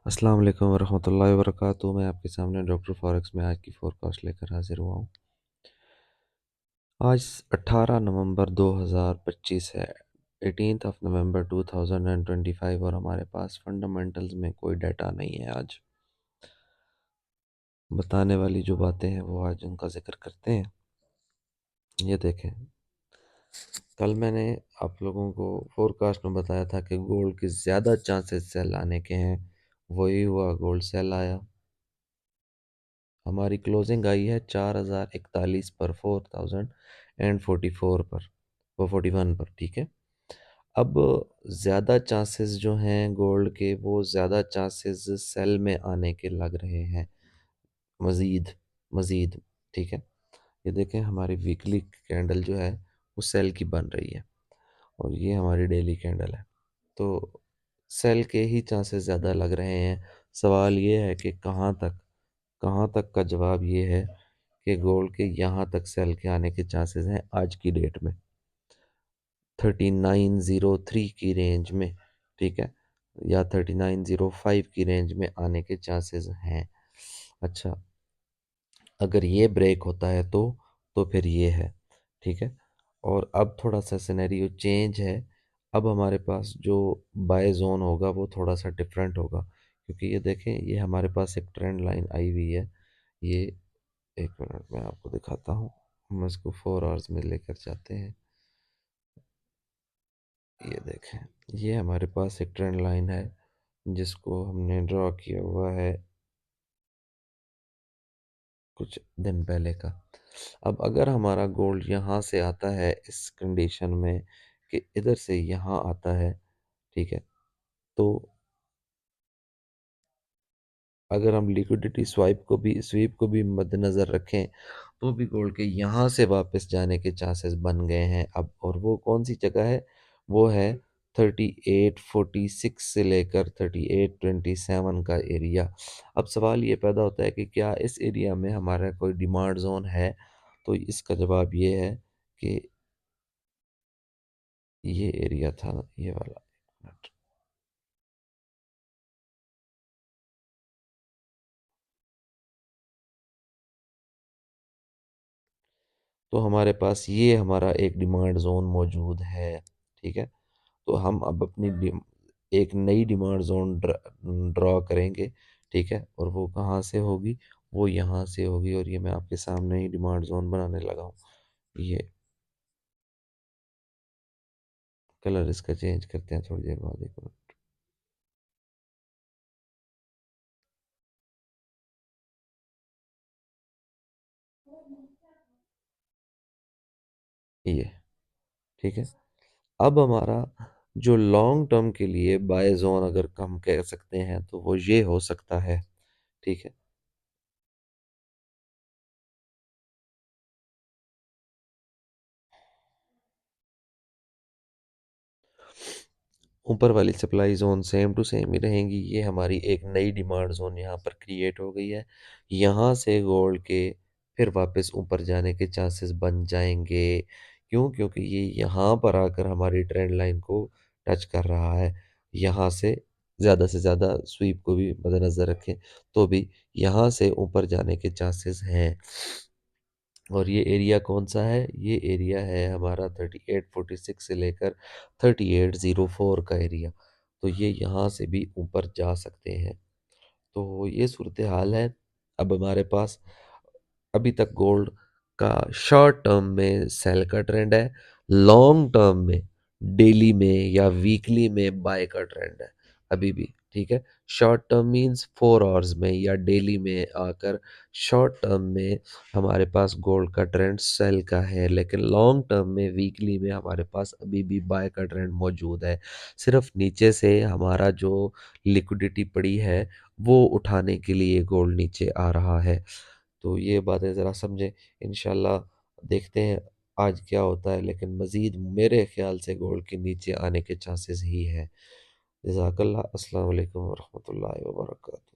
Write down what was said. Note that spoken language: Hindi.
अस्सलाम वालेकुम वरहमतुल्लाहि वबरकातुहू। मैं आपके सामने डॉक्टर फॉरेक्स में आज की फोरकास्ट लेकर हाजिर हुआ हूँ। आज 18 नवंबर 2025 है, 18th ऑफ नवंबर 2025, और हमारे पास फंडामेंटल्स में कोई डाटा नहीं है। आज बताने वाली जो बातें हैं वो आज उनका जिक्र करते हैं। ये देखें, कल मैंने आप लोगों को फोरकास्ट में बताया था कि गोल्ड के ज़्यादा चांसेस सेल आने के हैं। वही हुआ, गोल्ड सेल आया। हमारी क्लोजिंग आई है 4041 पर, 4044 पर, वो 41 पर। ठीक है। अब ज़्यादा चांसेस जो हैं गोल्ड के, वो ज़्यादा चांसेस सेल में आने के लग रहे हैं। मज़ीद मज़ीद। ठीक है। ये देखें, हमारी वीकली कैंडल जो है वो सेल की बन रही है, और ये हमारी डेली कैंडल है। तो सेल के ही चांसेस ज़्यादा लग रहे हैं। सवाल ये है कि कहाँ तक का जवाब ये है कि गोल्ड के यहाँ तक सेल के आने के चांसेस हैं आज की डेट में, 3903 की रेंज में। ठीक है, या 3905 की रेंज में आने के चांसेस हैं। अच्छा, अगर ये ब्रेक होता है तो फिर ये है। ठीक है। और अब थोड़ा सा सिनेरियो चेंज है। अब हमारे पास जो बाय जोन होगा वो थोड़ा सा डिफरेंट होगा, क्योंकि ये देखें, ये हमारे पास एक ट्रेंड लाइन आई हुई है। ये, एक मिनट में आपको दिखाता हूँ। हम इसको 4 आवर्स में लेकर जाते हैं। ये देखें, ये हमारे पास एक ट्रेंड लाइन है जिसको हमने ड्रॉ किया हुआ है कुछ दिन पहले का। अब अगर हमारा गोल्ड यहाँ से आता है इस कंडीशन में कि इधर से यहाँ आता है, ठीक है, तो अगर हम लिक्विडिटी स्वीप को भी मद्देनज़र रखें, तो भी गोल्ड के यहाँ से वापस जाने के चांसेस बन गए हैं अब। और वो कौन सी जगह है? वो है 3846 से लेकर 3827 का एरिया। अब सवाल ये पैदा होता है कि क्या इस एरिया में हमारा कोई डिमांड जोन है? तो इसका जवाब ये है कि ये एरिया था, ये वाला। तो हमारे पास ये हमारा एक डिमांड जोन मौजूद है। ठीक है। तो हम अब एक नई डिमांड जोन ड्रॉ करेंगे। ठीक है। और वो कहाँ से होगी? वो यहाँ से होगी। और ये मैं आपके सामने ही डिमांड जोन बनाने लगा हूँ। ये कलर इसका चेंज करते हैं थोड़ी देर बाद, एक मिनट। ये ठीक है। अब हमारा जो लॉन्ग टर्म के लिए बाय जोन अगर हम कह सकते हैं तो वो ये हो सकता है। ठीक है। ऊपर वाली supply zone same to same ही रहेंगी। ये हमारी एक नई डिमांड जोन यहाँ पर क्रिएट हो गई है। यहाँ से गोल्ड के फिर वापस ऊपर जाने के चांसेस बन जाएंगे। क्यों? क्योंकि ये यहाँ पर आकर हमारी ट्रेंड लाइन को टच कर रहा है। यहाँ से ज़्यादा स्वीप को भी मद्देनज़र रखें तो भी यहाँ से ऊपर जाने के चांसेस हैं। और ये एरिया कौन सा है? ये एरिया है हमारा 3846 से लेकर 3804 का एरिया। तो ये यहाँ से भी ऊपर जा सकते हैं। तो ये सूरत हाल है। अब हमारे पास अभी तक गोल्ड का शॉर्ट टर्म में सेल का ट्रेंड है, लॉन्ग टर्म में डेली में या वीकली में बाय का ट्रेंड है अभी भी। ठीक है। शॉर्ट टर्म मींस 4 आवर्स में या डेली में आकर शॉर्ट टर्म में हमारे पास गोल्ड का ट्रेंड सेल का है, लेकिन लॉन्ग टर्म में वीकली में हमारे पास अभी भी बाय का ट्रेंड मौजूद है। सिर्फ नीचे से हमारा जो लिक्विडिटी पड़ी है वो उठाने के लिए गोल्ड नीचे आ रहा है। तो ये बातें ज़रा समझें। इंशाल्लाह देखते हैं आज क्या होता है, लेकिन मज़ीद मेरे ख्याल से गोल्ड के नीचे आने के चांसेस ही हैं। जज़ाकल्लाह। अस्सलाम वालेकुम वरहमतुल्लाहि वबरकातुहू।